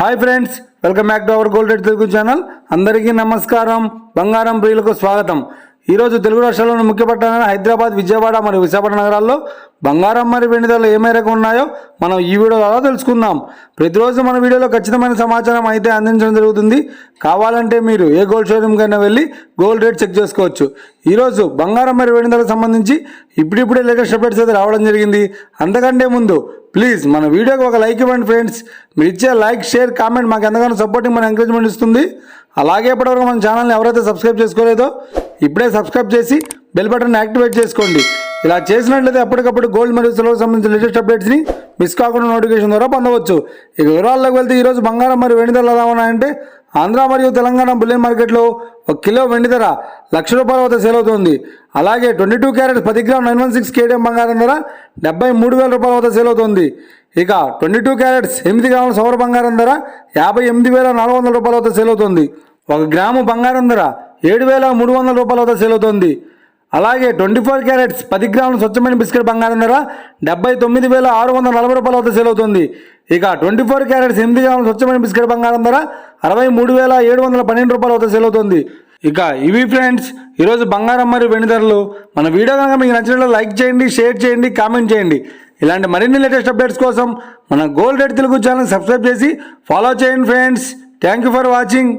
Hi friends, welcome back to our gold rate Telugu channel. అందరికీ నమస్కారం. బంగారం ప్రియులకు స్వాగతం. ఈరోజు తెలుగు రాష్ట్రాల్లోని ముఖ్య పట్టణాలు హైదరాబాద్, విజయవాడ మరియు విశాఖపట్నం నగరాల్లో బంగారం మరియు వెండి ధరలు ఏ మేరకు ఉన్నాయో మనం ఈ వీడియో ద్వారా తెలుసుకుందాం. ప్రతిరోజు మన వీడియోలో ఖచ్చితమైన సమాచారం అయితే అందించడం జరుగుతుంది. కావాలంటే మీరు ఏ గోల్డ్ షోరూమ్కైనా వెళ్ళి గోల్డ్ రేట్ చెక్ చేసుకోవచ్చు. ఈరోజు బంగారం మరియు వెండి ధరలకు సంబంధించి ఇప్పుడిప్పుడే లేటెస్ట్ అప్డేట్స్ అయితే రావడం జరిగింది. అంతకంటే ముందు ప్లీజ్ మన వీడియోకి ఒక లైక్ ఇవ్వండి ఫ్రెండ్స్. మీరు ఇచ్చే లైక్, షేర్, కామెంట్ మాకు ఎంతగానో సపోర్టింగ్, మన ఎంకరేజ్మెంట్ ఇస్తుంది. అలాగే ఇప్పటివరకు మన ఛానల్ని ఎవరైతే సబ్స్క్రైబ్ చేసుకోలేదో ఇప్పుడే సబ్స్క్రైబ్ చేసి బెల్ బటన్ యాక్టివేట్ చేసుకోండి. ఇలా చేసినట్లయితే అప్పటికప్పుడు గోల్డ్ మరియు సిల్వర్కి సంబంధించిన లేటెస్ట్ అప్డేట్స్ని మిస్ కాకుండా నోటిఫికేషన్ ద్వారా పొందవచ్చు. ఇక వివరాల్లోకి వెళ్తే ఈరోజు బంగారం మరియు వెండి ధరలు ఎలా ఉన్నాయంటే, ఆంధ్ర మరియు తెలంగాణ బులియన్ మార్కెట్లో 1 కిలో వెండి ధర ₹1,00,000 వద్ద సేల్ అవుతుంది. అలాగే 22 క్యారెట్స్ 10 గ్రామ్ 916 కేడిఎం బంగారం ధర ₹73,000 వద్ద సేల్ అవుతుంది. ఇక 22 క్యారెట్స్ 8 గ్రాముల సౌర బంగారం ధర ₹58,400 వద్ద సేల్ అవుతుంది. 1 గ్రాము బంగారం ధర ₹7,300 వద్ద సేల్ అవుతుంది. అలాగే 24 క్యారెట్స్ 10 గ్రాముల స్వచ్ఛమైన బిస్కెట్ బంగారం ధర ₹79,640 వద్ద సేల్ అవుతుంది. ఇక 24 క్యారెట్స్ 8 గ్రాముల స్వచ్ఛమైన బిస్కెట్ బంగారం ధర ₹63,712 వద్ద సేల్ అవుతుంది. ఇక ఇవి ఫ్రెండ్స్ ఈరోజు బంగారం మరియు వెండి ధరలు. మన వీడియో కనుక మీకు నచ్చినట్లయితే లైక్ చేయండి, షేర్ చేయండి, కామెంట్ చేయండి. ఇలాంటి మరిన్ని లేటెస్ట్ అప్డేట్స్ కోసం మన gold rate Telugu channel subscribe చేసి ఫాలో చేయండి friends. Thank you for watching.